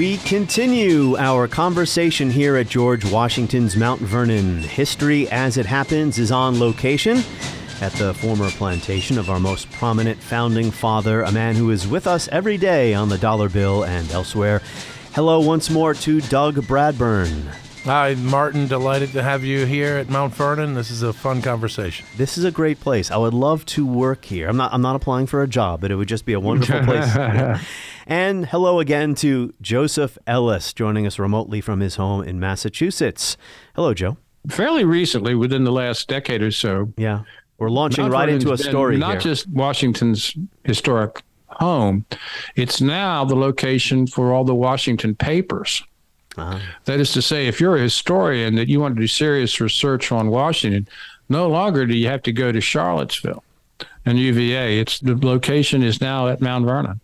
We continue our conversation here at George Washington's Mount Vernon. History as it happens is on location at the former plantation of our most prominent founding father, a man who is with us every day on the dollar bill and elsewhere. Hello once more to Doug Bradburn. Hi, Martin. Delighted to have you here at Mount Vernon. This is a fun conversation. This is a great place. I would love to work here. I'm not applying for a job, but it would just be a wonderful place. And hello again to Joseph Ellis, joining us remotely from his home in Massachusetts. Hello, Joe. Fairly recently, within the last decade or so. Yeah, we're launching right into a story here. Not just Washington's historic home, it's now the location for all the Washington papers. That is to say, if you're a historian that you want to do serious research on Washington, no longer do you have to go to Charlottesville and UVA. The location is now at Mount Vernon.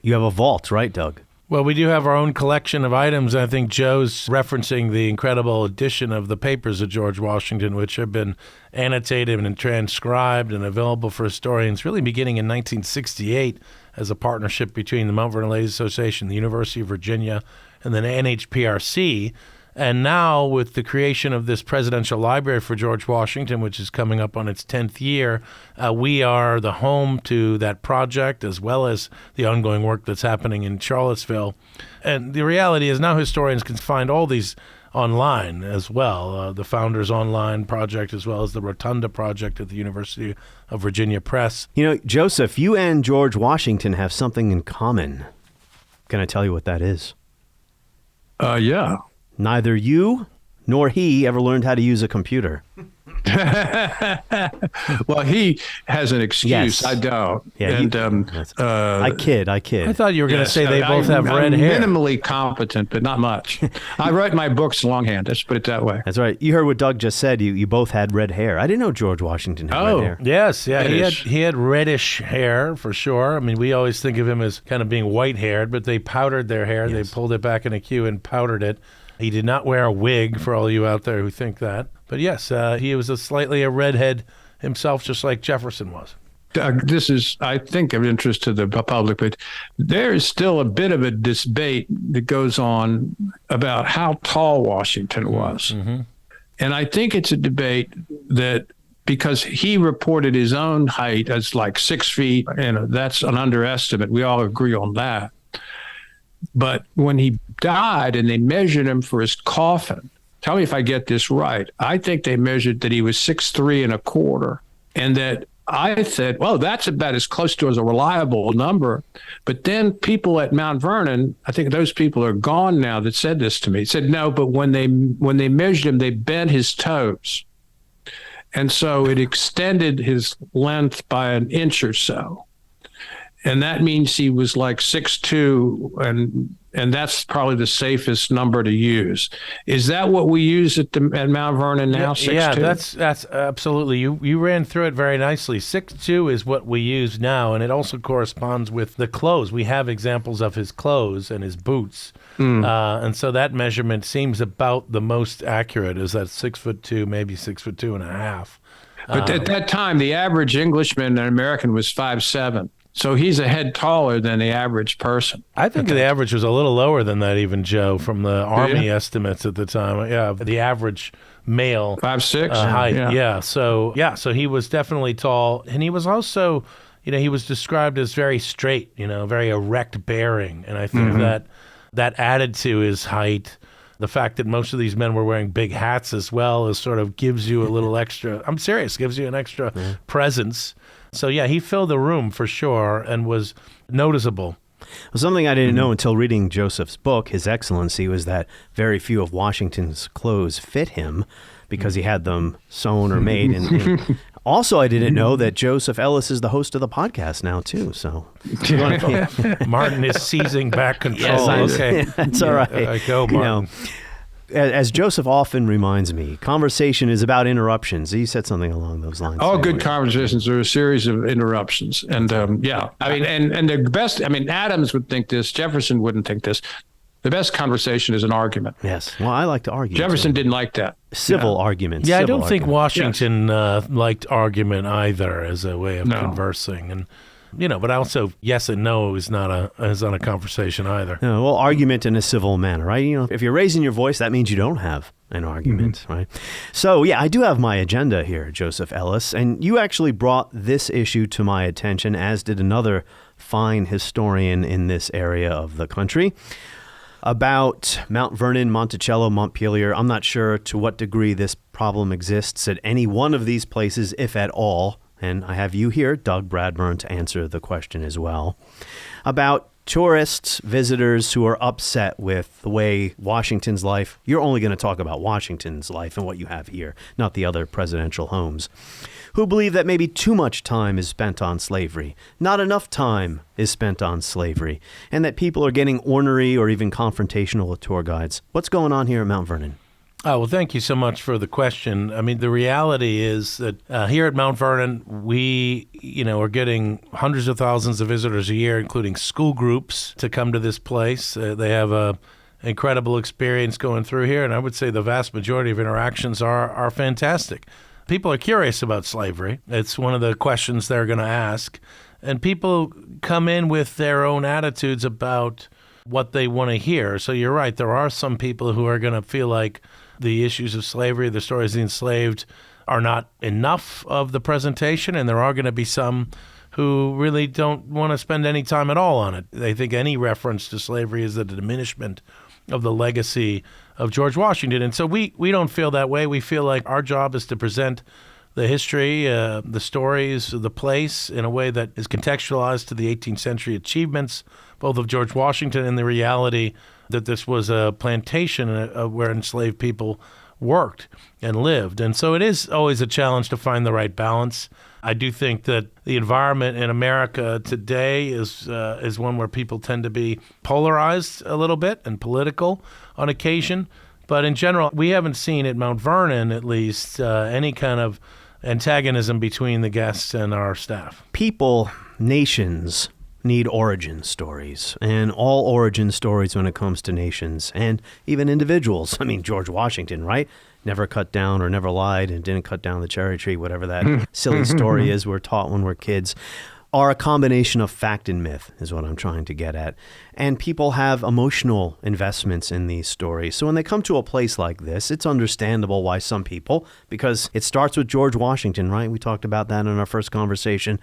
You have a vault, right, Doug? Well, we do have our own collection of items. I think Joe's referencing the incredible edition of the papers of George Washington, which have been annotated and transcribed and available for historians really beginning in 1968 as a partnership between the Mount Vernon Ladies Association, the University of Virginia, and then NHPRC. And now with the creation of this presidential library for George Washington, which is coming up on its 10th year, we are the home to that project as well as the ongoing work that's happening in Charlottesville. And the reality is now historians can find all these online as well, the Founders Online project as well as the Rotunda project at the University of Virginia Press. You know, Joseph, you and George Washington have something in common. Can I tell you what that is? Yeah. Neither you nor he ever learned how to use a computer. Well, he has an excuse. Yes. I don't. Yeah, and I kid. I thought you were going to say they both have red hair. Minimally competent, but not much. I write my books longhand. Let's put it that way. That's right. You heard what Doug just said. You both had red hair. I didn't know George Washington had red hair. Yes, yeah, Reddish. he had reddish hair for sure. I mean, we always think of him as kind of being white-haired, but they powdered their hair. Yes. They pulled it back in a queue and powdered it. He did not wear a wig, for all you out there who think that. But yes, he was slightly a redhead himself, just like Jefferson was. This is, I think, of interest to the public, but there is still a bit of a debate that goes on about how tall Washington was. Mm-hmm. And I think it's a debate that because he reported his own height as like 6 feet, and that's an underestimate. We all agree on that. But when he died and they measured him for his coffin, tell me if I get this right, I think they measured that he was 6'3¼ and that I said, well, that's about as close to as a reliable number. But then people at Mount Vernon, I think those people are gone now that said this to me, said no, but when they measured him, they bent his toes. And so it extended his length by an inch or so. And that means he was like 6'2", and that's probably the safest number to use. Is that what we use at Mount Vernon now? 6'2"? Yeah, that's absolutely. You ran through it very nicely. 6'2" is what we use now, and it also corresponds with the clothes. We have examples of his clothes and his boots, and so that measurement seems about the most accurate. Is that 6'2", maybe 6'2.5". But at that time, the average Englishman and American was 5'7". So he's a head taller than the average person. I think the average was a little lower than that even, Joe, from the Army estimates at the time. Yeah, the average male 5'6" height. Yeah. So he was definitely tall. And he was also, he was described as very straight, very erect bearing. And I think that added to his height. The fact that most of these men were wearing big hats as well is sort of gives you a little extra, I'm serious, gives you an extra presence. So, yeah, he filled the room for sure and was noticeable. Well, something I didn't know until reading Joseph's book, His Excellency, was that very few of Washington's clothes fit him because he had them sewn or made. And also, I didn't know that Joseph Ellis is the host of the podcast now, too. So Martin is seizing back control. Yes, okay. That's all right. Go, Martin. As Joseph often reminds me, conversation is about interruptions. He said something along those lines. All good conversations are a series of interruptions. And and the best, Adams would think this, Jefferson wouldn't think this. The best conversation is an argument. Yes. Well, I like to argue. Jefferson didn't like that. Civil arguments. Yeah, civil I don't think Washington liked argument either as a way of conversing. And But also yes and no is not a conversation either. Well, argument in a civil manner, right? If you're raising your voice, that means you don't have an argument, right? So, yeah, I do have my agenda here, Joseph Ellis, and you actually brought this issue to my attention, as did another fine historian in this area of the country, about Mount Vernon, Monticello, Montpelier. I'm not sure to what degree this problem exists at any one of these places, if at all. And I have you here, Doug Bradburn, to answer the question as well. About tourists, visitors who are upset with the way Washington's life, you're only going to talk about Washington's life and what you have here, not the other presidential homes, who believe that maybe too much time is spent on slavery, not enough time is spent on slavery, and that people are getting ornery or even confrontational with tour guides. What's going on here at Mount Vernon? Oh, well, thank you so much for the question. I mean, the reality is that here at Mount Vernon, we, are getting hundreds of thousands of visitors a year, including school groups, to come to this place. They have a incredible experience going through here, and I would say the vast majority of interactions are fantastic. People are curious about slavery. It's one of the questions they're going to ask, and people come in with their own attitudes about what they want to hear. So you're right, there are some people who are going to feel like the issues of slavery, the stories of the enslaved, are not enough of the presentation, and there are going to be some who really don't want to spend any time at all on it. They think any reference to slavery is a diminishment of the legacy of George Washington. And so we don't feel that way. We feel like our job is to present the history, the stories, the place in a way that is contextualized to the 18th century achievements, both of George Washington and the reality that this was a plantation where enslaved people worked and lived. And so it is always a challenge to find the right balance. I do think that the environment in America today is one where people tend to be polarized a little bit and political on occasion. But in general, we haven't seen at Mount Vernon, at least, any kind of antagonism between the guests and our staff. People, nations, need origin stories, and all origin stories when it comes to nations and even individuals. I mean, George Washington, right? Never cut down or never lied and didn't cut down the cherry tree, whatever that silly story is we're taught when we're kids, are a combination of fact and myth, is what I'm trying to get at. And people have emotional investments in these stories. So when they come to a place like this, it's understandable why some people, because it starts with George Washington, right? We talked about that in our first conversation,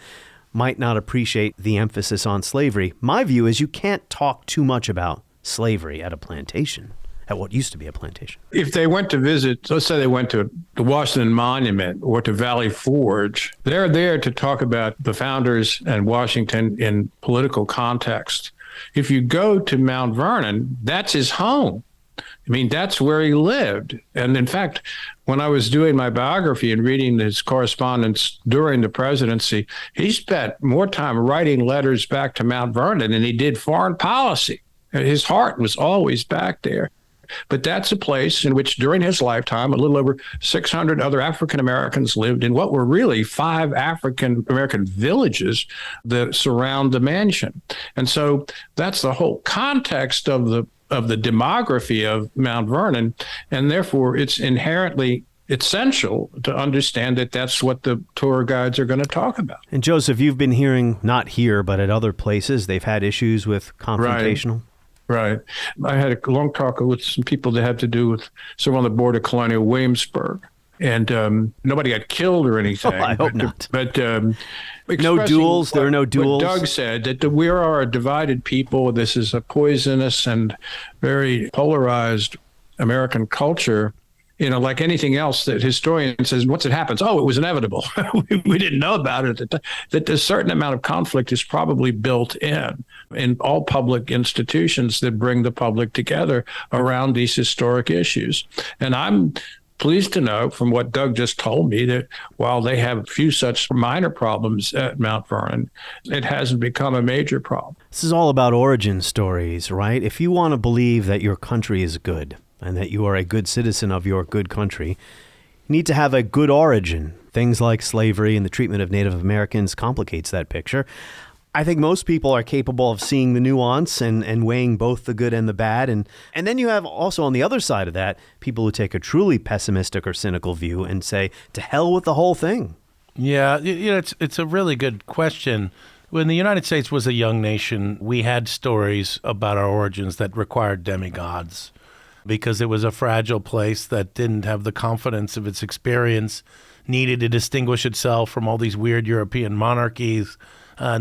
might not appreciate the emphasis on slavery. My view is you can't talk too much about slavery at a plantation, at what used to be a plantation. If they went to visit, let's say they went to the Washington Monument or to Valley Forge, they're there to talk about the founders and Washington in political context. If you go to Mount Vernon, that's his home. I mean, that's where he lived. And in fact, when I was doing my biography and reading his correspondence during the presidency, he spent more time writing letters back to Mount Vernon than he did foreign policy. His heart was always back there. But that's a place in which during his lifetime, a little over 600 other African Americans lived in what were really 5 African American villages that surround the mansion. And so that's the whole context of the demography of Mount Vernon. And therefore, it's inherently essential to understand that that's what the tour guides are going to talk about. And Joseph, you've been hearing, not here, but at other places, they've had issues with confrontational. Right. I had a long talk with some people that had to do with someone on the board of Colonial Williamsburg. And nobody got killed or anything. Oh, I hope not. But no duels. There are no duels. Doug said that we are a divided people. This is a poisonous and very polarized American culture. You know, like anything else that historian says, once it happens, it was inevitable. we didn't know about it at the time. That a certain amount of conflict is probably built in all public institutions that bring the public together around these historic issues. And I'm pleased to know from what Doug just told me that while they have a few such minor problems at Mount Vernon, it hasn't become a major problem. This is all about origin stories, right? If you want to believe that your country is good and that you are a good citizen of your good country, you need to have a good origin. Things like slavery and the treatment of Native Americans complicates that picture. I think most people are capable of seeing the nuance and weighing both the good and the bad. And then you have also on the other side of that, people who take a truly pessimistic or cynical view and say, to hell with the whole thing. Yeah, it's a really good question. When the United States was a young nation, we had stories about our origins that required demigods because it was a fragile place that didn't have the confidence of its experience, needed to distinguish itself from all these weird European monarchies,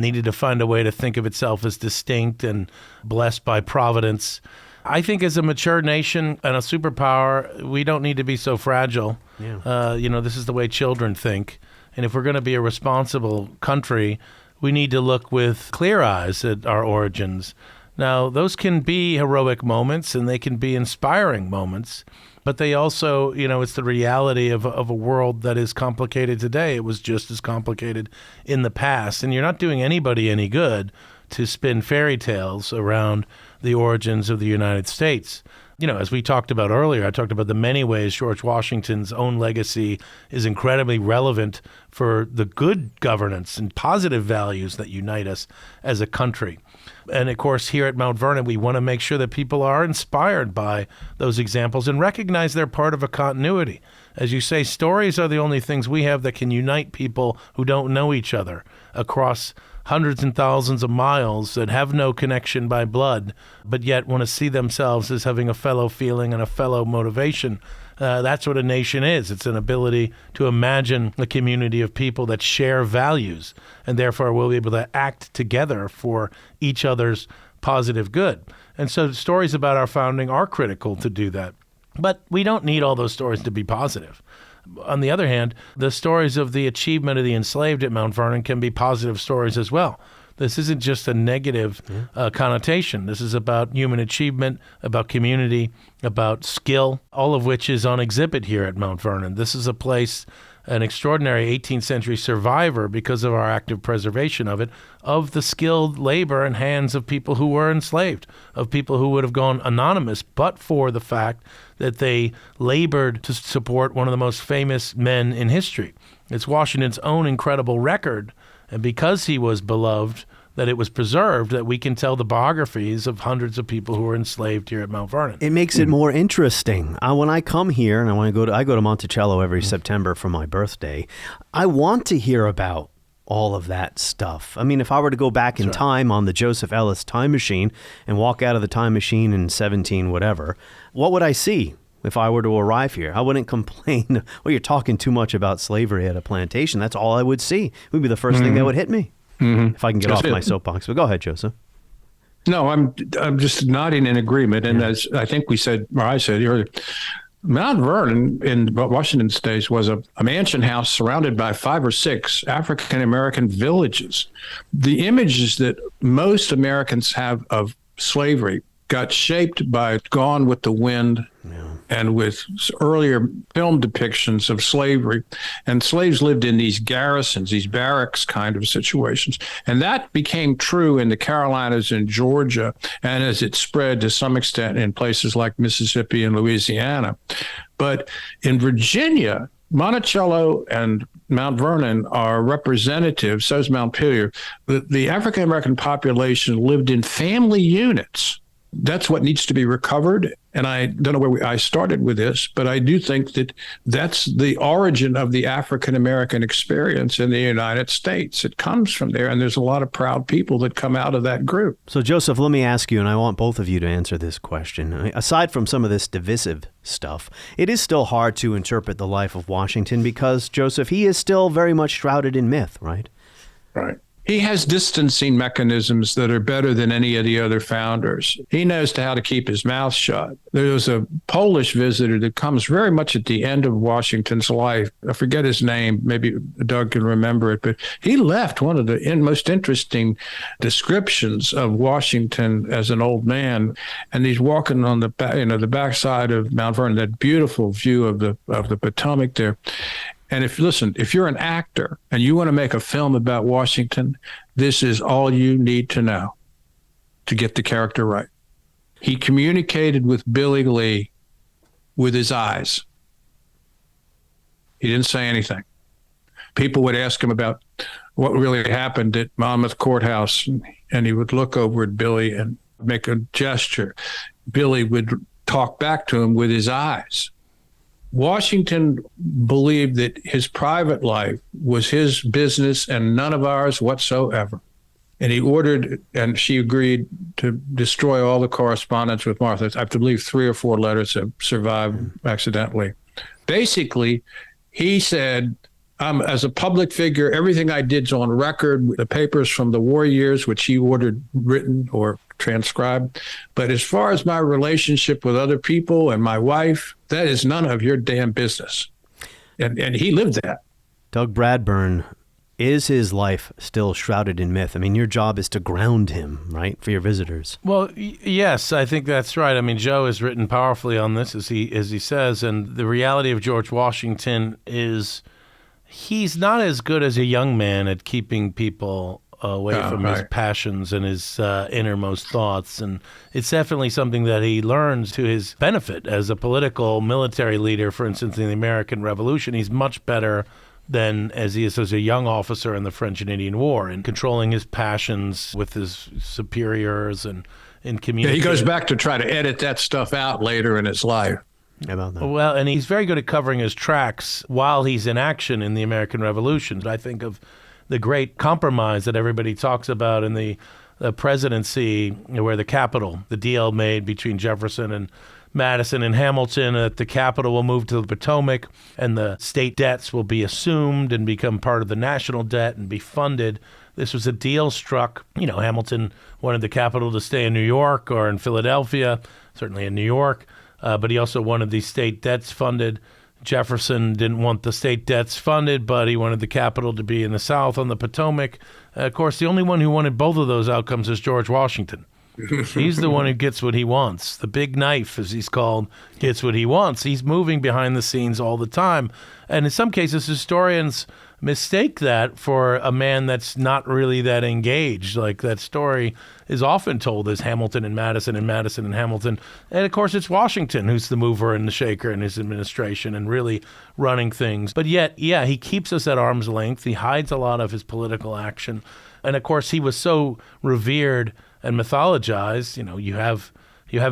needed to find a way to think of itself as distinct and blessed by providence. I think as a mature nation and a superpower, we don't need to be so fragile. Yeah. This is the way children think. And if we're going to be a responsible country, we need to look with clear eyes at our origins. Now, those can be heroic moments and they can be inspiring moments, but they also, it's the reality of a world that is complicated today. It was just as complicated in the past. And you're not doing anybody any good to spin fairy tales around the origins of the United States. As we talked about earlier, I talked about the many ways George Washington's own legacy is incredibly relevant for the good governance and positive values that unite us as a country. And of course, here at Mount Vernon, we want to make sure that people are inspired by those examples and recognize they're part of a continuity. As you say, stories are the only things we have that can unite people who don't know each other across hundreds and thousands of miles that have no connection by blood, but yet want to see themselves as having a fellow feeling and a fellow motivation. That's what a nation is. It's an ability to imagine a community of people that share values and therefore will be able to act together for each other's positive good. And so stories about our founding are critical to do that. But we don't need all those stories to be positive. On the other hand, the stories of the achievement of the enslaved at Mount Vernon can be positive stories as well. This isn't just a negative connotation. This is about human achievement, about community, about skill, all of which is on exhibit here at Mount Vernon. This is a place, an extraordinary 18th century survivor, because of our active preservation of it, of the skilled labor and hands of people who were enslaved, of people who would have gone anonymous, but for the fact that they labored to support one of the most famous men in history. It's Washington's own incredible record, and because he was beloved, that it was preserved, that we can tell the biographies of hundreds of people who were enslaved here at Mount Vernon. It makes it more interesting. When I come here, and I go to Monticello every September for my birthday, I want to hear about all of that stuff. I mean, if I were to go back in time on the Joseph Ellis time machine and walk out of the time machine in 17 whatever, what would I see if I were to arrive here? I wouldn't complain, well, you're talking too much about slavery at a plantation. That's all I would see. It would be the first thing that would hit me. If I can get off my soapbox. But go ahead, Joseph. No, I'm just nodding in agreement. And as I think I said earlier, Mount Vernon in Washington's days was a mansion house surrounded by 5 or 6 African-American villages. The images that most Americans have of slavery got shaped by Gone with the Wind and with earlier film depictions of slavery. And slaves lived in these garrisons, these barracks kind of situations. And that became true in the Carolinas and Georgia, and as it spread to some extent in places like Mississippi and Louisiana. But in Virginia, Monticello and Mount Vernon are representative, so is Montpelier. The African-American population lived in family units. That's what needs to be recovered. And I don't know where I started with this, but I do think that that's the origin of the African-American experience in the United States. It comes from there, and there's a lot of proud people that come out of that group. So, Joseph, let me ask you, and I want both of you to answer this question. Aside from some of this divisive stuff, it is still hard to interpret the life of Washington because, Joseph, he is still very much shrouded in myth, right? Right. He has distancing mechanisms that are better than any of the other founders. He knows how to keep his mouth shut. There was a Polish visitor that comes very much at the end of Washington's life. I forget his name. Maybe Doug can remember it. But he left one of the most interesting descriptions of Washington as an old man. And he's walking on the backside of Mount Vernon, that beautiful view of the Potomac there. And if you're an actor and you want to make a film about Washington, this is all you need to know to get the character right. He communicated with Billy Lee with his eyes. He didn't say anything. People would ask him about what really happened at Monmouth Courthouse, and he would look over at Billy and make a gesture. Billy would talk back to him with his eyes. Washington believed that his private life was his business and none of ours whatsoever. and he ordered, and she agreed to destroy all the correspondence with Martha. I believe 3 or 4 letters have survived accidentally. Basically, he said, as a public figure, everything I did's on record, the papers from the war years, which he ordered written or transcribed. But as far as my relationship with other people and my wife, that is none of your damn business. And he lived that. Doug Bradburn, is his life still shrouded in myth? I mean, your job is to ground him, right, for your visitors. Well, yes, I think that's right. I mean, Joe has written powerfully on this, as he says, and the reality of George Washington is he's not as good as a young man at keeping people away from his passions and his innermost thoughts. And it's definitely something that he learns to his benefit as a political military leader, for instance, in the American Revolution. He's much better than as he is as a young officer in the French and Indian War, in controlling his passions with his superiors and in communicating. Yeah, he goes back to try to edit that stuff out later in his life. How about that? Well, and he's very good at covering his tracks while he's in action in the American Revolution. I think of the great compromise that everybody talks about in the presidency, where the Capitol, the deal made between Jefferson and Madison and Hamilton, that the capital will move to the Potomac and the state debts will be assumed and become part of the national debt and be funded. This was a deal struck. You know, Hamilton wanted the capital to stay in New York or in Philadelphia, certainly in New York, but he also wanted the state debts funded. Jefferson didn't want the state debts funded, but he wanted the capital to be in the South on the Potomac. Of course, the only one who wanted both of those outcomes is George Washington. He's the one who gets what he wants. The big knife, as he's called, gets what he wants. He's moving behind the scenes all the time. And in some cases, historians mistake that for a man that's not really that engaged. Like, that story is often told as Hamilton and Madison and Madison and Hamilton. And of course, it's Washington who's the mover and the shaker in his administration and really running things. But yet, yeah, he keeps us at arm's length. He hides a lot of his political action. And of course, he was so revered and mythologized. You know, you have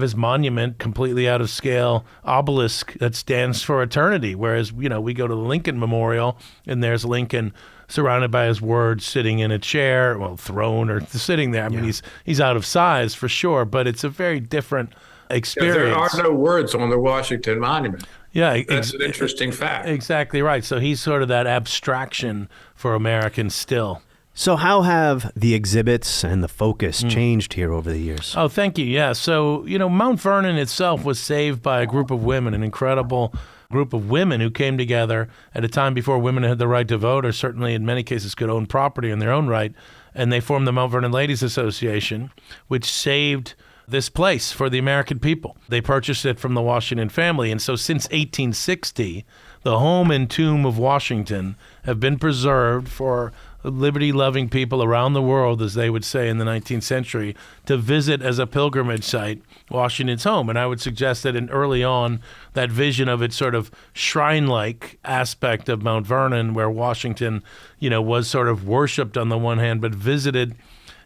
his monument, completely out of scale obelisk that stands for eternity. Whereas, you know, we go to the Lincoln Memorial and there's Lincoln surrounded by his words, sitting in a chair, well, throne or sitting there. I mean, he's out of size for sure, but it's a very different experience. Yeah, there are no words on the Washington Monument. Yeah, that's an interesting fact. Exactly right. So he's sort of that abstraction for Americans still. So how have the exhibits and the focus changed here over the years? Oh, thank you. Yeah. So, you know, Mount Vernon itself was saved by a group of women, an incredible group of women who came together at a time before women had the right to vote, or certainly in many cases could own property in their own right. And they formed the Mount Vernon Ladies Association, which saved this place for the American people. They purchased it from the Washington family. And so since 1860, the home and tomb of Washington have been preserved for liberty-loving people around the world, as they would say in the 19th century, to visit as a pilgrimage site Washington's home. And I would suggest that early on, that vision of its sort of shrine-like aspect of Mount Vernon, where Washington, you know, was sort of worshipped on the one hand, but visited,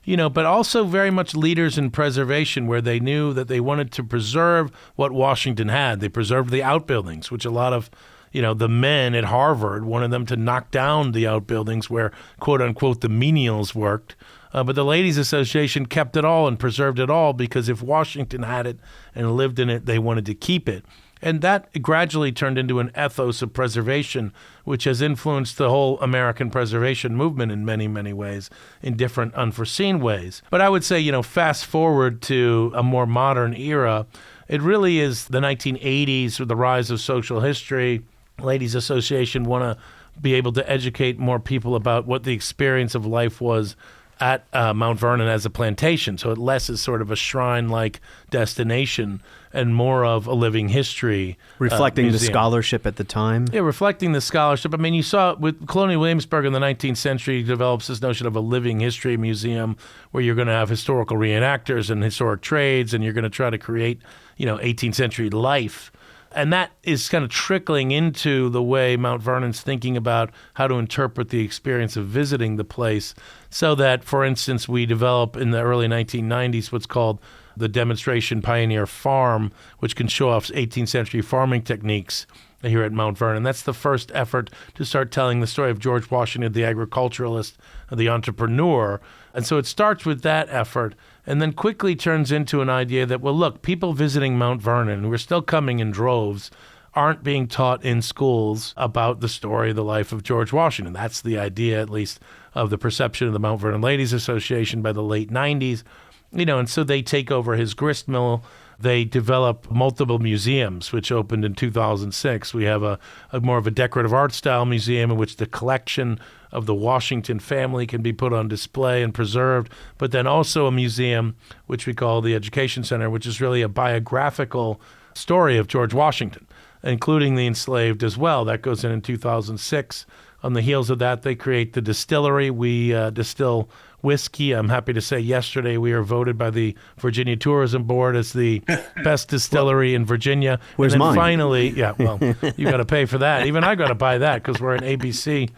you know, but also very much leaders in preservation, where they knew that they wanted to preserve what Washington had. They preserved the outbuildings, which a lot of, you know, the men at Harvard wanted them to knock down the outbuildings where, quote unquote, the menials worked. But the Ladies Association kept it all and preserved it all, because if Washington had it and lived in it, they wanted to keep it. And that gradually turned into an ethos of preservation, which has influenced the whole American preservation movement in many, many ways, in different unforeseen ways. But I would say, you know, fast forward to a more modern era, it really is the 1980s, with the rise of social history. Ladies Association want to be able to educate more people about what the experience of life was at Mount Vernon as a plantation. So it less is sort of a shrine-like destination and more of a living history. Reflecting the scholarship at the time? Yeah, reflecting the scholarship. I mean, you saw with Colonial Williamsburg in the 19th century develops this notion of a living history museum, where you're going to have historical reenactors and historic trades, and you're going to try to create, you know, 18th century life. And that is kind of trickling into the way Mount Vernon's thinking about how to interpret the experience of visiting the place, so that, for instance, we develop in the early 1990s what's called the Demonstration Pioneer Farm, which can show off 18th century farming techniques here at Mount Vernon. That's the first effort to start telling the story of George Washington, the agriculturalist, the entrepreneur. And so it starts with that effort and then quickly turns into an idea that, well, look, people visiting Mount Vernon, who are still coming in droves, aren't being taught in schools about the story of the life of George Washington. That's the idea, at least, of the perception of the Mount Vernon Ladies Association by the late 90s. And so they take over his grist mill. They develop multiple museums, which opened in 2006. We have a more of a decorative art style museum in which the collection of the Washington family can be put on display and preserved, but then also a museum, which we call the Education Center, which is really a biographical story of George Washington, including the enslaved as well. That goes in 2006. On the heels of that, they create the distillery. We distill whiskey. I'm happy to say yesterday we were voted by the Virginia Tourism Board as the best distillery in Virginia. Where's and then mine? Finally, you got to pay for that. Even I got to buy that because we're an ABC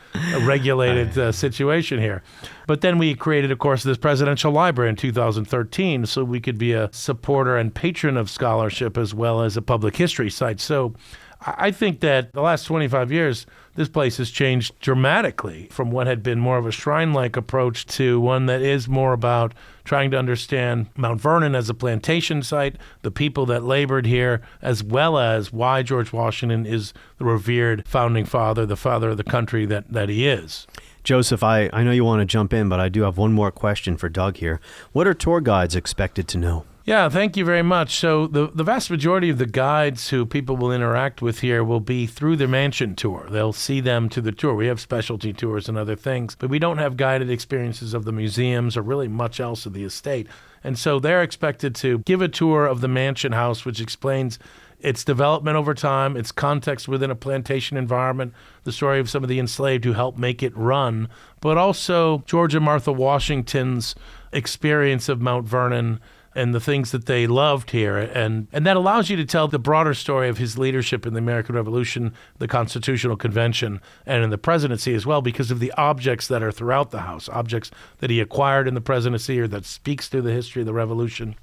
regulated situation here. But then we created, of course, this presidential library in 2013 so we could be a supporter and patron of scholarship as well as a public history site. So I think that the last 25 years, this place has changed dramatically from what had been more of a shrine-like approach to one that is more about trying to understand Mount Vernon as a plantation site, the people that labored here, as well as why George Washington is the revered founding father, the father of the country that he is. Joseph, I know you want to jump in, but I do have one more question for Doug here. What are tour guides expected to know? Yeah, thank you very much. So the vast majority of the guides who people will interact with here will be through the mansion tour. They'll see them to the tour. We have specialty tours and other things, but we don't have guided experiences of the museums or really much else of the estate. And so they're expected to give a tour of the mansion house, which explains its development over time, its context within a plantation environment, the story of some of the enslaved who helped make it run, but also George and Martha Washington's experience of Mount Vernon and the things that they loved here. And that allows you to tell the broader story of his leadership in the American Revolution, the Constitutional Convention, and in the presidency as well, because of the objects that are throughout the house, objects that he acquired in the presidency or that speaks to the history of the Revolution,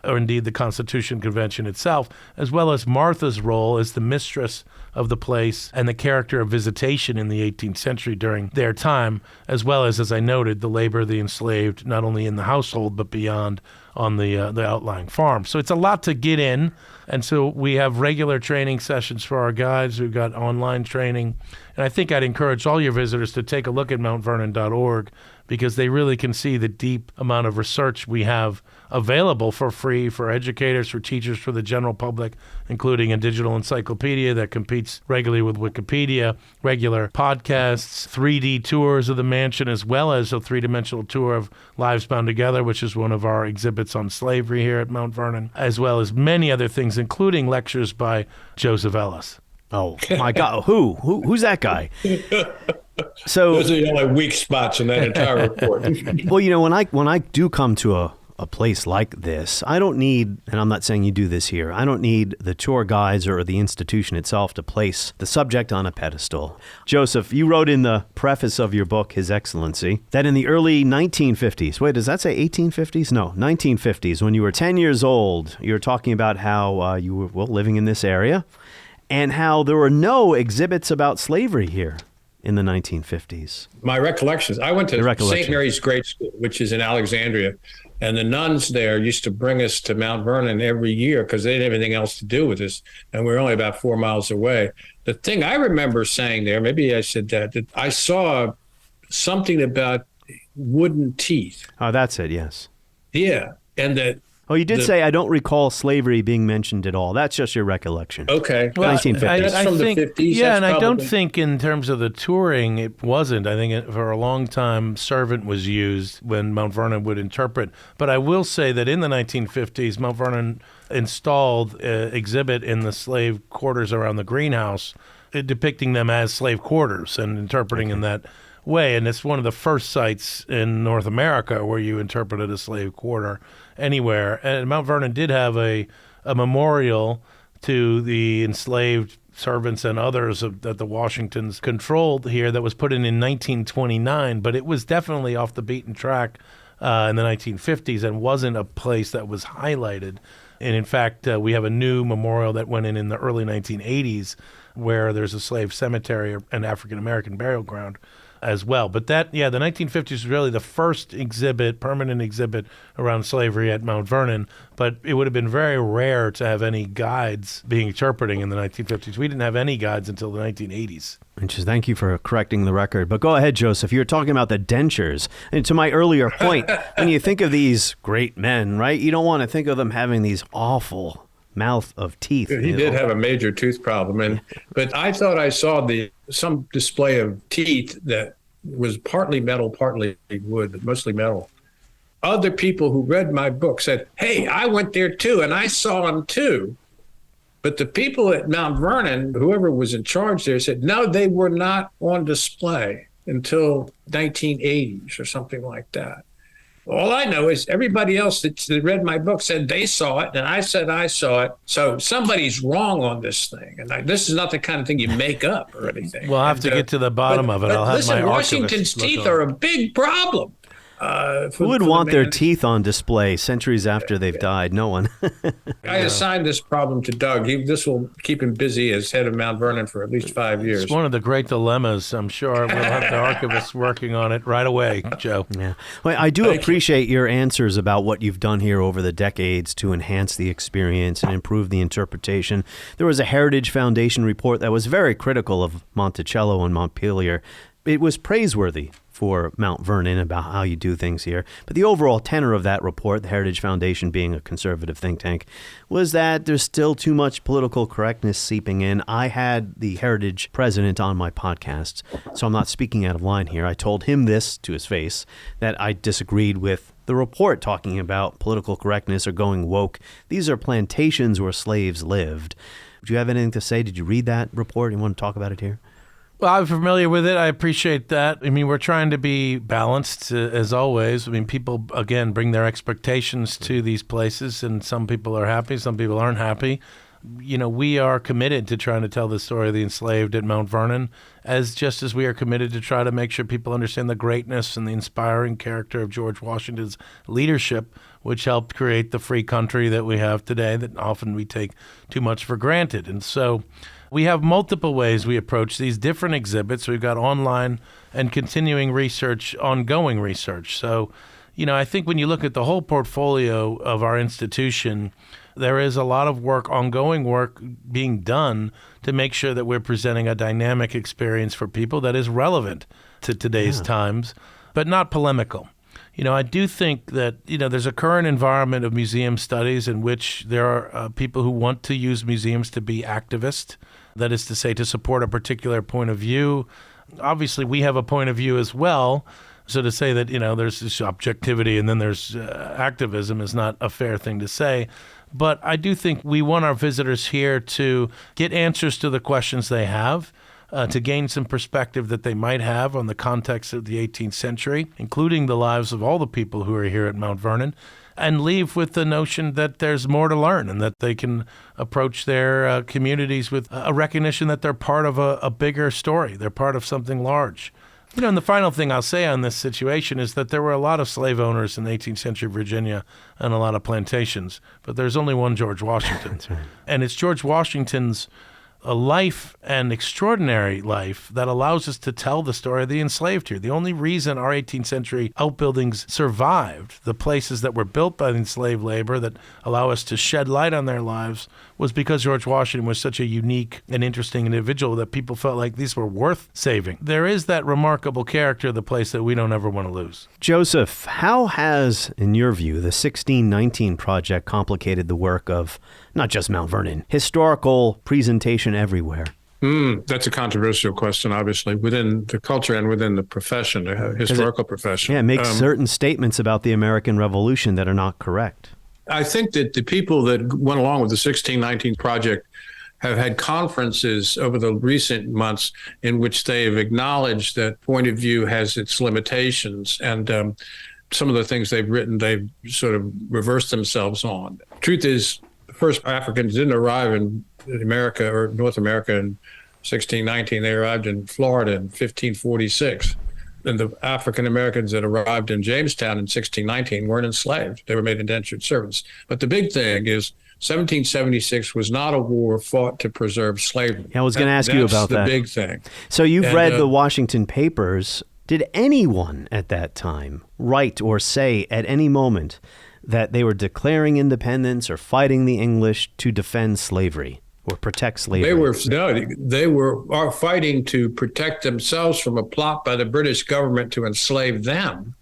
or indeed the Constitution Convention itself, as well as Martha's role as the mistress of the place and the character of visitation in the 18th century during their time, as well as I noted, the labor of the enslaved, not only in the household but beyond on the outlying farm. So it's a lot to get in. And so we have regular training sessions for our guides. We've got online training. And I think I'd encourage all your visitors to take a look at mountvernon.org because they really can see the deep amount of research we have available for free for educators, for teachers, for the general public, including a digital encyclopedia that competes regularly with Wikipedia, regular podcasts, 3D tours of the mansion, as well as a three-dimensional tour of Lives Bound Together, which is one of our exhibits on slavery here at Mount Vernon, as well as many other things, including lectures by Joseph Ellis. Oh, my God. Who's that guy? So those are the only weak spots in that entire report. Well, when I do come to a place like this, I don't need, and I'm not saying you do this here, I don't need the tour guides or the institution itself to place the subject on a pedestal. Joseph, you wrote in the preface of your book, His Excellency, that in the early 1950s, wait, does that say 1850s? No, 1950s, when you were 10 years old, you were talking about how you were living in this area and how there were no exhibits about slavery here in the 1950s. My recollections. I went to St. Mary's Grade School, which is in Alexandria, and the nuns there used to bring us to Mount Vernon every year because they didn't have anything else to do with us, and we were only about 4 miles away. The thing I remember saying there, maybe I said that I saw something about wooden teeth. Oh, that's it, yes. Yeah, and that. Oh, you did say I don't recall slavery being mentioned at all. That's just your recollection. Okay. Well, 1950s. I from think, the 50s. yeah, That's and I don't probably- think in terms of the touring, it wasn't. I think for a long time, servant was used when Mount Vernon would interpret. But I will say that in the 1950s, Mount Vernon installed an exhibit in the slave quarters around the greenhouse, depicting them as slave quarters and interpreting in that way. And it's one of the first sites in North America where you interpreted a slave quarter anywhere. And Mount Vernon did have a memorial to the enslaved servants and others that the Washingtons controlled here that was put in 1929, but it was definitely off the beaten track in the 1950s and wasn't a place that was highlighted. And in fact, we have a new memorial that went in the early 1980s where there's a slave cemetery and African-American burial ground as well. But the 1950s was really the first permanent exhibit around slavery at Mount Vernon. But it would have been very rare to have any guides being interpreting in the 1950s. We didn't have any guides until the 1980s. Thank you for correcting the record. But go ahead, Joseph. You're talking about the dentures. And to my earlier point, when you think of these great men, right, you don't want to think of them having these awful mouth of teeth. He did have a major tooth problem, but I thought I saw some display of teeth that was partly metal, partly wood, but mostly metal. Other people who read my book said, "Hey, I went there too, and I saw them too." But the people at Mount Vernon, whoever was in charge there, said, "No, they were not on display until 1980s or something like that." All I know is everybody else that read my book said they saw it, and I said I saw it. So somebody's wrong on this thing. And this is not the kind of thing you make up or anything. We'll have to get to the bottom of it. I'll have my Washington's teeth are a big problem. Who would want their teeth on display centuries after they've died? No one. I assigned this problem to Doug. This will keep him busy as head of Mount Vernon for at least 5 years. It's one of the great dilemmas. I'm sure we'll have the archivist working on it right away, Joe. Yeah. Well, I do appreciate your answers about what you've done here over the decades to enhance the experience and improve the interpretation. There was a Heritage Foundation report that was very critical of Monticello and Montpelier. It was praiseworthy for Mount Vernon about how you do things here. But the overall tenor of that report, the Heritage Foundation being a conservative think tank, was that there's still too much political correctness seeping in. I had the Heritage president on my podcast, so I'm not speaking out of line here. I told him this to his face, that I disagreed with the report talking about political correctness or going woke. These are plantations where slaves lived. Do you have anything to say? Did you read that report? You want to talk about it here? Well, I'm familiar with it. I appreciate that. I mean, we're trying to be balanced, as always. I mean, people, again, bring their expectations to these places, and some people are happy, some people aren't happy. You know, we are committed to trying to tell the story of the enslaved at Mount Vernon, just as we are committed to try to make sure people understand the greatness and the inspiring character of George Washington's leadership, which helped create the free country that we have today that often we take too much for granted. And so we have multiple ways we approach these different exhibits. We've got online and continuing research, ongoing research. So, you know, I think when you look at the whole portfolio of our institution, there is a lot of work, ongoing work being done to make sure that we're presenting a dynamic experience for people that is relevant to today's times, but not polemical. You know, I do think that, you know, there's a current environment of museum studies in which there are people who want to use museums to be activists, that is to say, to support a particular point of view. Obviously, we have a point of view as well. So to say that, you know, there's this objectivity and then there's activism is not a fair thing to say. But I do think we want our visitors here to get answers to the questions they have, to gain some perspective that they might have on the context of the 18th century, including the lives of all the people who are here at Mount Vernon, and leave with the notion that there's more to learn and that they can approach their communities with a recognition that they're part of a bigger story. They're part of something large. You know, and the final thing I'll say on this situation is that there were a lot of slave owners in 18th century Virginia and a lot of plantations, but there's only one George Washington. That's right. And it's George Washington's a life, an extraordinary life, that allows us to tell the story of the enslaved here. The only reason our 18th century outbuildings survived, the places that were built by the enslaved labor that allow us to shed light on their lives, was because George Washington was such a unique and interesting individual that people felt like these were worth saving. There is that remarkable character of the place that we don't ever want to lose. Joseph, how has, in your view, the 1619 Project complicated the work of not just Mount Vernon, historical presentation everywhere? That's a controversial question, obviously, within the culture and within the profession, the historical profession. Yeah, it makes certain statements about the American Revolution that are not correct. I think that the people that went along with the 1619 Project have had conferences over the recent months in which they have acknowledged that point of view has its limitations, and some of the things they've written, they've sort of reversed themselves on. Truth is, the first Africans didn't arrive in America or North America in 1619. They arrived in Florida in 1546. And the African Americans that arrived in Jamestown in 1619 weren't enslaved. They were made indentured servants. But the big thing is 1776 was not a war fought to preserve slavery. I was going to ask you about that. That's the big thing. So you've read the Washington Papers. Did anyone at that time write or say at any moment that they were declaring independence or fighting the English to defend slavery or protect slavery? They were fighting to protect themselves from a plot by the British government to enslave them,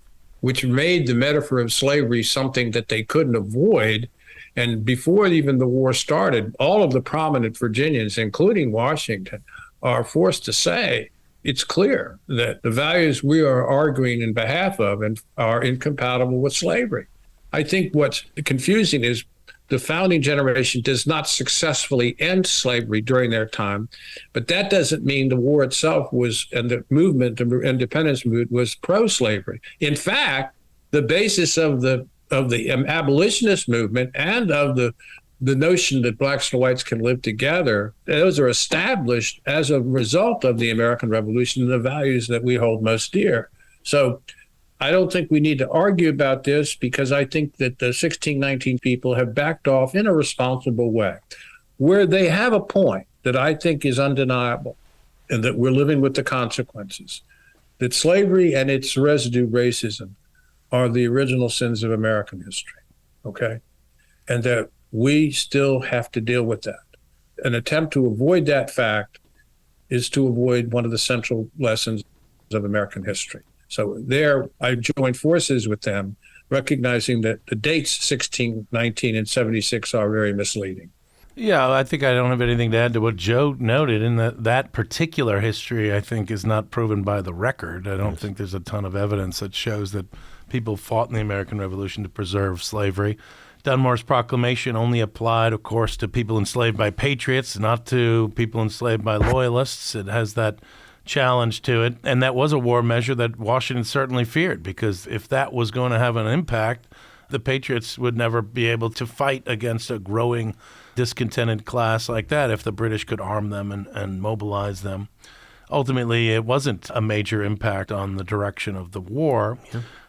which made the metaphor of slavery something that they couldn't avoid. And before even the war started, all of the prominent Virginians, including Washington, are forced to say, it's clear that the values we are arguing in behalf of are incompatible with slavery. I think what's confusing is the founding generation does not successfully end slavery during their time, but that doesn't mean the war itself and the movement, the independence movement, was pro-slavery. In fact, the basis of the abolitionist movement and of the notion that blacks and whites can live together, those are established as a result of the American Revolution and the values that we hold most dear. So I don't think we need to argue about this, because I think that the 1619 people have backed off in a responsible way. Where they have a point that I think is undeniable, and that we're living with the consequences, that slavery and its residue racism are the original sins of American history, okay? And that we still have to deal with that. An attempt to avoid that fact is to avoid one of the central lessons of American history. So there, I joined forces with them, recognizing that the dates 1619 and 76 are very misleading. Yeah, I think I don't have anything to add to what Joe noted, in that particular history, I think, is not proven by the record. I don't think there's a ton of evidence that shows that people fought in the American Revolution to preserve slavery. Dunmore's proclamation only applied, of course, to people enslaved by patriots, not to people enslaved by loyalists. It has that challenge to it. And that was a war measure that Washington certainly feared, because if that was going to have an impact, the patriots would never be able to fight against a growing discontented class like that if the British could arm them and mobilize them. Ultimately, it wasn't a major impact on the direction of the war,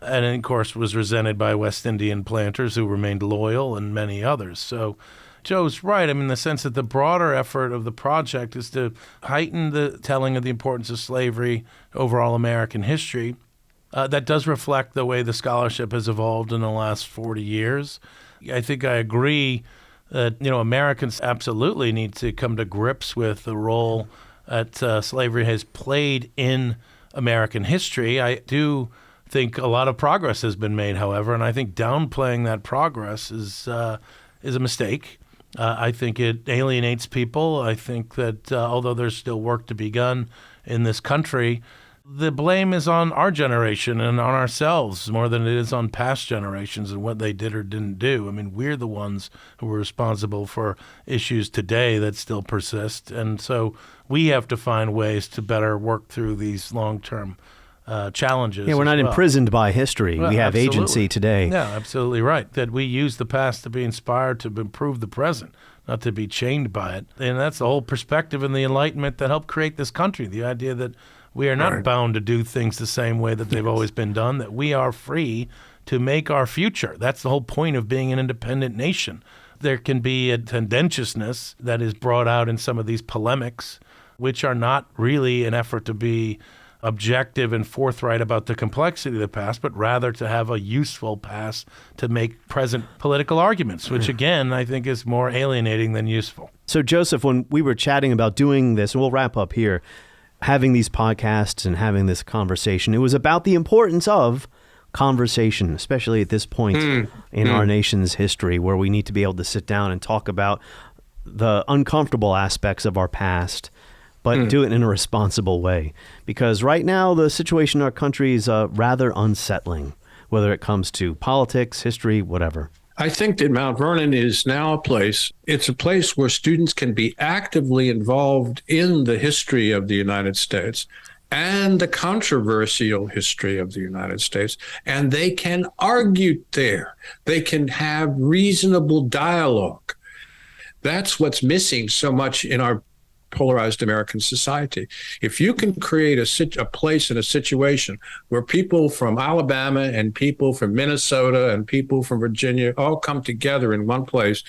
and of course was resented by West Indian planters who remained loyal, and many others. So Joe's right. I mean, in the sense that the broader effort of the project is to heighten the telling of the importance of slavery, overall American history. That does reflect the way the scholarship has evolved in the last 40 years. I think I agree that, Americans absolutely need to come to grips with the role that slavery has played in American history. I do think a lot of progress has been made, however, and I think downplaying that progress is a mistake. I think it alienates people. I think that although there's still work to be done in this country, the blame is on our generation and on ourselves more than it is on past generations and what they did or didn't do. I mean, we're the ones who are responsible for issues today that still persist. And so we have to find ways to better work through these long-term challenges. Yeah, we're not imprisoned by history. Well, we have agency today. Yeah, absolutely right. That we use the past to be inspired to improve the present, not to be chained by it. And that's the whole perspective in the Enlightenment that helped create this country, the idea that we are not bound to do things the same way that they've always been done, that we are free to make our future. That's the whole point of being an independent nation. There can be a tendentiousness that is brought out in some of these polemics, which are not really an effort to be objective and forthright about the complexity of the past, but rather to have a useful past to make present political arguments, which again, I think is more alienating than useful. So Joseph, when we were chatting about doing this, and we'll wrap up here, having these podcasts and having this conversation, it was about the importance of conversation, especially at this point in our nation's history, where we need to be able to sit down and talk about the uncomfortable aspects of our past, but do it in a responsible way. Because right now, the situation in our country is rather unsettling, whether it comes to politics, history, whatever. I think that Mount Vernon is now it's a place where students can be actively involved in the history of the United States and the controversial history of the United States, and they can argue there. They can have reasonable dialogue. That's what's missing so much in our polarized American society. If you can create a place and a situation where people from Alabama and people from Minnesota and people from Virginia all come together in one place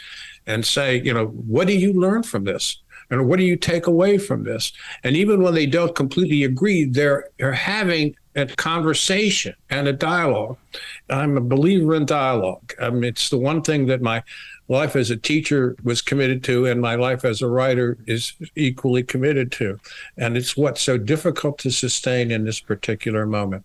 and say, what do you learn from this? And what do you take away from this? And even when they don't completely agree, they're having a conversation and a dialogue. I'm a believer in dialogue. It's the one thing that my life as a teacher was committed to, and my life as a writer is equally committed to. And it's what's so difficult to sustain in this particular moment.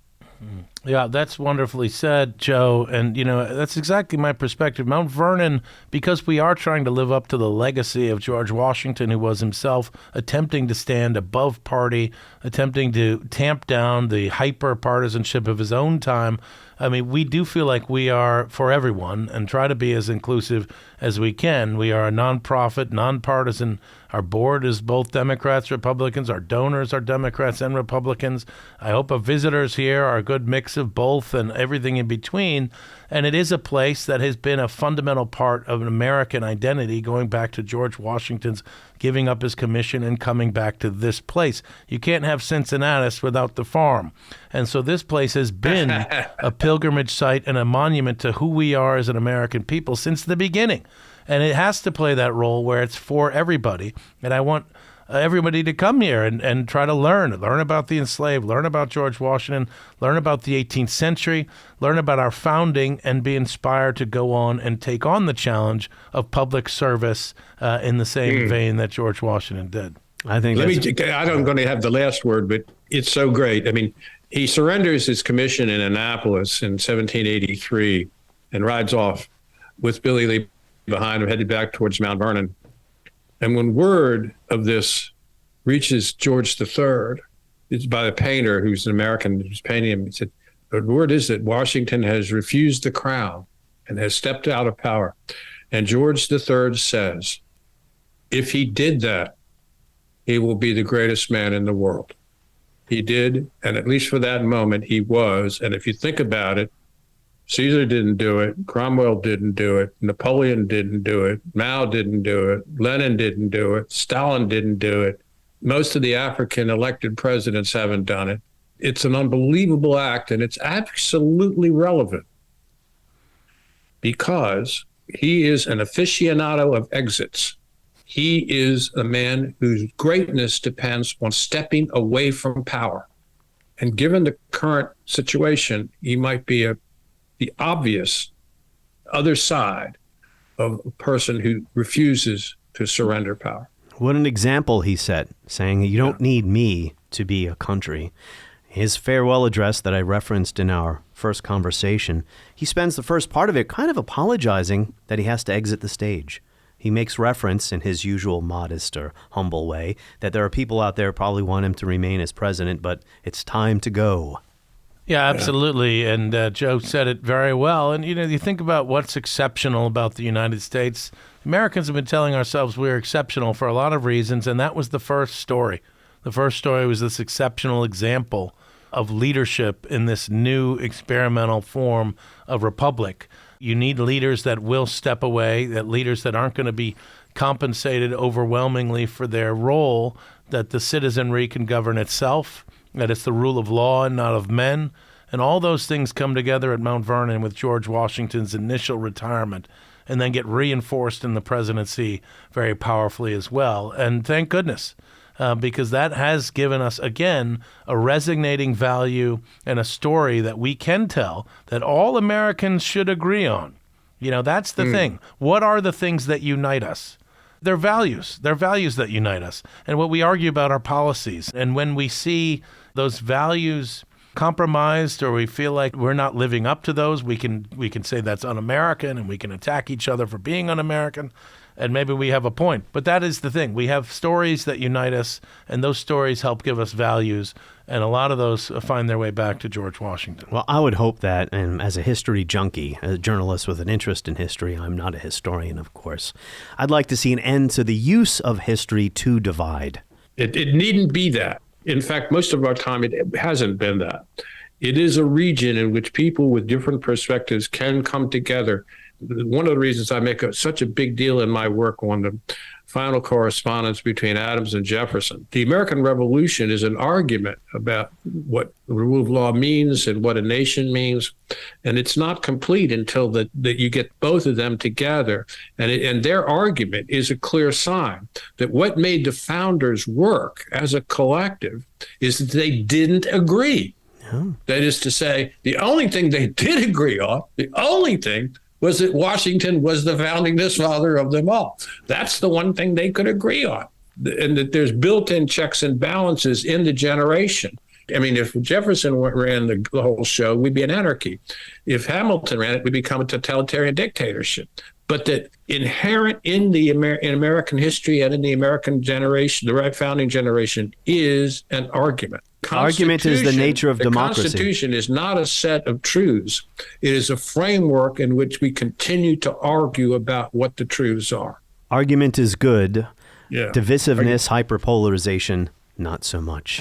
Yeah, that's wonderfully said, Joe. And, that's exactly my perspective. Mount Vernon, because we are trying to live up to the legacy of George Washington, who was himself attempting to stand above party, attempting to tamp down the hyper-partisanship of his own time. We do feel like we are for everyone and try to be as inclusive as we can. We are a nonprofit, nonpartisan. Our board is both Democrats, Republicans. Our donors are Democrats and Republicans. I hope our visitors here are a good mix of both and everything in between. And it is a place that has been a fundamental part of an American identity, going back to George Washington's giving up his commission and coming back to this place. You can't have Cincinnatus without the farm. And so this place has been a pilgrimage site and a monument to who we are as an American people since the beginning. And it has to play that role where it's for everybody. And I want everybody to come here and try to learn about the enslaved, learn about George Washington, learn about the 18th century, learn about our founding, and be inspired to go on and take on the challenge of public service in the same vein that George Washington did. I think I'm going to have the last word, but it's so great. He surrenders his commission in Annapolis in 1783 and rides off with Billy Lee behind him, headed back towards Mount Vernon. And when word of this reaches George III, it's by a painter who's an American who's painting him, he said, the word is that Washington has refused the crown and has stepped out of power. And George III says, if he did that, he will be the greatest man in the world. He did, and at least for that moment, he was. And if you think about it, Caesar didn't do it. Cromwell didn't do it. Napoleon didn't do it. Mao didn't do it. Lenin didn't do it. Stalin didn't do it. Most of the African elected presidents haven't done it. It's an unbelievable act, and it's absolutely relevant because he is an aficionado of exits. He is a man whose greatness depends on stepping away from power. And given the current situation, he might be the obvious other side of a person who refuses to surrender power. What an example he set, saying you don't need me to be a country. His farewell address that I referenced in our first conversation, he spends the first part of it kind of apologizing that he has to exit the stage. He makes reference in his usual modest or humble way that there are people out there who probably want him to remain as president, but it's time to go. Yeah, absolutely. And Joe said it very well. And, you think about what's exceptional about the United States. Americans have been telling ourselves we're exceptional for a lot of reasons, and that was the first story. The first story was this exceptional example of leadership in this new experimental form of republic. You need leaders that will step away, that leaders that aren't going to be compensated overwhelmingly for their role, that the citizenry can govern itself, that it's the rule of law and not of men. And all those things come together at Mount Vernon with George Washington's initial retirement and then get reinforced in the presidency very powerfully as well. And thank goodness, because that has given us, again, a resonating value and a story that we can tell that all Americans should agree on. That's the thing. What are the things that unite us? They're values. They're values that unite us. And what we argue about are policies. And when we see those values compromised or we feel like we're not living up to those, we can say that's un-American and we can attack each other for being un-American. And maybe we have a point. But that is the thing. We have stories that unite us, and those stories help give us values. And a lot of those find their way back to George Washington. Well, I would hope that, and as a history junkie, a journalist with an interest in history, I'm not a historian, of course, I'd like to see an end to the use of history to divide. It needn't be that. In fact, most of our time, it hasn't been that. It is a region in which people with different perspectives can come together, one of the reasons I make such a big deal in my work on the final correspondence between Adams and Jefferson. The American Revolution is an argument about what the rule of law means and what a nation means, and it's not complete until that you get both of them together. And their argument is a clear sign that what made the founders work as a collective is that they didn't agree. Oh. That is to say, the only thing they did agree on, was that Washington was the founding father of them all. That's the one thing they could agree on, and that there's built-in checks and balances in the generation. I mean, if Jefferson ran the whole show, we'd be an anarchy. If Hamilton ran it, we'd become a totalitarian dictatorship. But that inherent in in American history and in the American generation, the founding generation, is an argument. Argument is the nature of democracy. The Constitution is not a set of truths. It is a framework in which we continue to argue about what the truths are. Argument is good. Yeah. Divisiveness, hyperpolarization, not so much.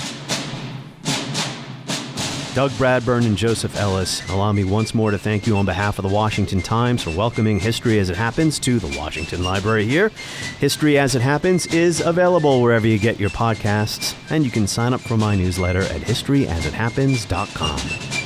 Doug Bradburn and Joseph Ellis, allow me once more to thank you on behalf of the Washington Times for welcoming History as It Happens to the Washington Library here. History as It Happens is available wherever you get your podcasts, and you can sign up for my newsletter at historyasithappens.com.